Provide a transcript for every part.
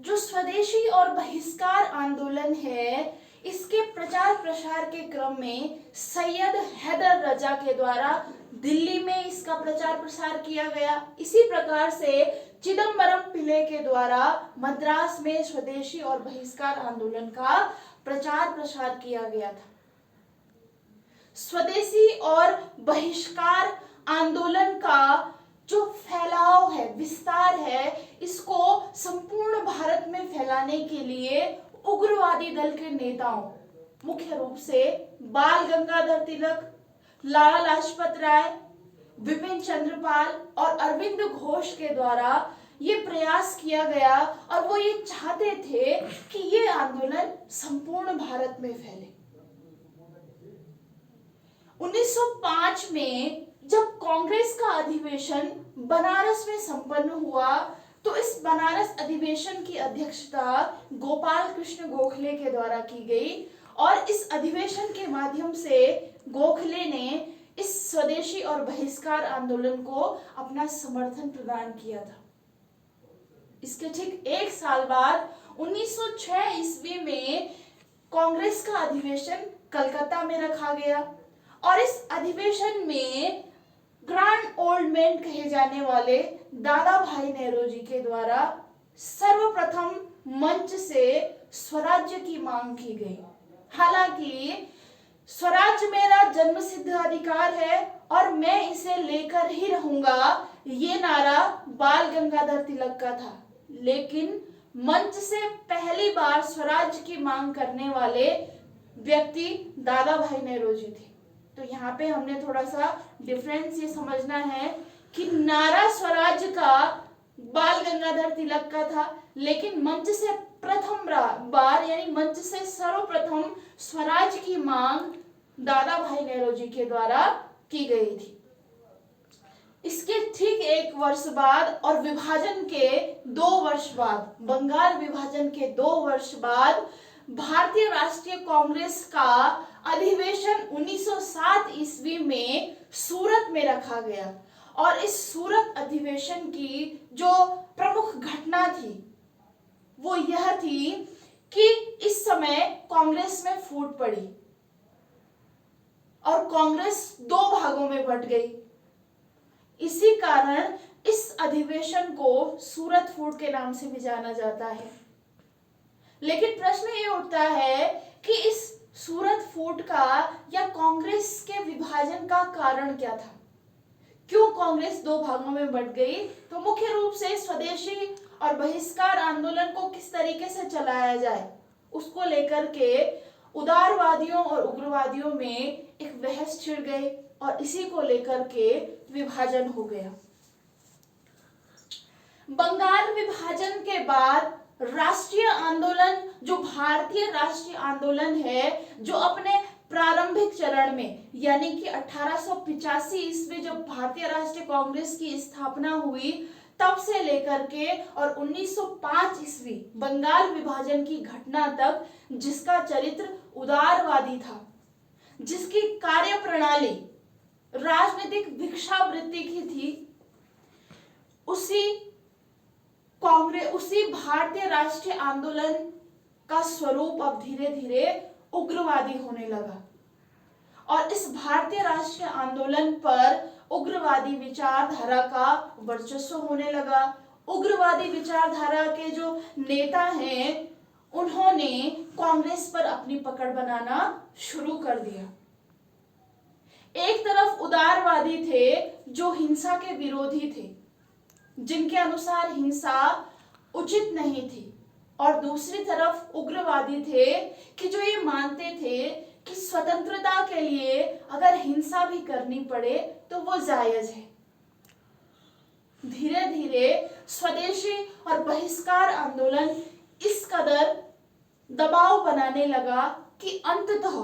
जो स्वदेशी और बहिष्कार आंदोलन है, इसके प्रचार प्रसार के क्रम में सैयद हैदर रजा के द्वारा दिल्ली में इसका प्रचार प्रसार किया गया। इसी प्रकार से चिदम्बरम पिल्ले के द्वारा मद्रास में स्वदेशी और बहिष्कार आंदोलन का प्रचार प्रसार किया गया था। स्वदेशी और बहिष्कार आंदोलन का जो फैलाव है, विस्तार है, इसको संपूर्ण भारत में फैलाने के लिए उग्रवादी दल के नेताओं, मुख्य रूप से बाल गंगाधर तिलक, लाला लाजपत राय, विपिन चंद्रपाल और अरविंद घोष के द्वारा ये प्रयास किया गया और वो ये चाहते थे कि ये आंदोलन संपूर्ण भारत में फैले। 1905 में जब कांग्रेस का अधिवेशन बनारस में संपन्न हुआ तो इस बनारस अधिवेशन की अध्यक्षता गोपाल कृष्ण गोखले के द्वारा की गई और इस अधिवेशन के माध्यम से गोखले ने इस स्वदेशी और बहिष्कार आंदोलन को अपना समर्थन प्रदान किया था। इसके ठीक एक साल बाद 1906 ईस्वी में कांग्रेस का अधिवेशन कलकत्ता में रखा गया और इस अधिवेशन में ग्रैंड ओल्ड मैन कहे जाने वाले दादा भाई नेहरू के द्वारा सर्वप्रथम मंच से स्वराज्य की मांग की गई। हालांकि स्वराज्य मेरा जन्मसिद्ध अधिकार है और मैं इसे लेकर ही रहूंगा, ये नारा बाल गंगाधर तिलक का था, लेकिन मंच से पहली बार स्वराज्य की मांग करने वाले व्यक्ति दादा भाई नेहरू जी थे। तो यहाँ पे हमने थोड़ा सा डिफरेंस ये समझना है कि नारा स्वराज्य का बाल गंगाधर तिलक का था, लेकिन मंच से प्रथम बार यानी मंच से सर्वप्रथम स्वराज की मांग दादा भाई नेहरू जी के द्वारा की गई थी। इसके ठीक एक वर्ष बाद और विभाजन के 2 वर्ष बाद, बंगाल विभाजन के 2 वर्ष बाद भारतीय राष्ट्रीय कांग्रेस का अधिवेशन 1907 ईस्वी में सूरत में रखा गया और इस सूरत अधिवेशन की जो प्रमुख घटना थी वो यह थी कि इस समय कांग्रेस में फूट पड़ी और कांग्रेस 2 भागों में बंट गई। इसी कारण इस अधिवेशन को सूरत फूट के नाम से भी जाना जाता है। लेकिन प्रश्न ये उठता है कि इस सूरत फूट का या कांग्रेस के विभाजन का कारण क्या था? क्यों कांग्रेस 2 भागों में बंट गई? तो मुख्य रूप से स्वदेशी और बहिष्कार आंदोलन को किस तरीके से चलाया जाए उसको लेकर के उदारवादियों और उग्रवादियों में एक बहस छिड़ गई और इसी को लेकर के विभाजन हो गया। बंगाल विभाजन के बाद राष्ट्रीय आंदोलन, जो भारतीय राष्ट्रीय आंदोलन है, जो अपने प्रारंभिक चरण में यानी कि 1885 ईस्वी जब भारतीय राष्ट्रीय कांग्रेस की स्थापना हुई तब से लेकर के और 1905 ईस्वी बंगाल विभाजन की घटना तक जिसका चरित्र उदारवादी था, जिसकी कार्यप्रणाली राजनीतिक भिक्षावृत्ति की थी, उसी भारतीय राष्ट्रीय आंदोलन का स्वरूप अब धीरे धीरे उग्रवादी होने लगा और इस भारतीय राष्ट्रीय आंदोलन पर उग्रवादी विचारधारा का वर्चस्व होने लगा। उग्रवादी विचारधारा के जो नेता हैं उन्होंने कांग्रेस पर अपनी पकड़ बनाना शुरू कर दिया। एक तरफ उदारवादी थे जो हिंसा के विरोधी थे, जिनके अनुसार हिंसा उचित नहीं थी, और दूसरी तरफ उग्रवादी थे कि जो ये मानते थे कि स्वतंत्रता के लिए अगर हिंसा भी करनी पड़े तो वो जायज है। धीरे धीरे स्वदेशी और बहिष्कार आंदोलन इस कदर दबाव बनाने लगा कि अंततः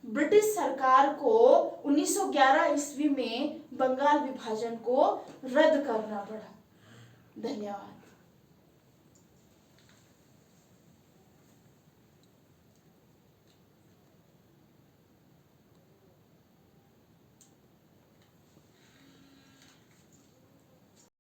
ब्रिटिश सरकार को 1911 ईस्वी में बंगाल विभाजन को रद्द करना पड़ा। धन्यवाद।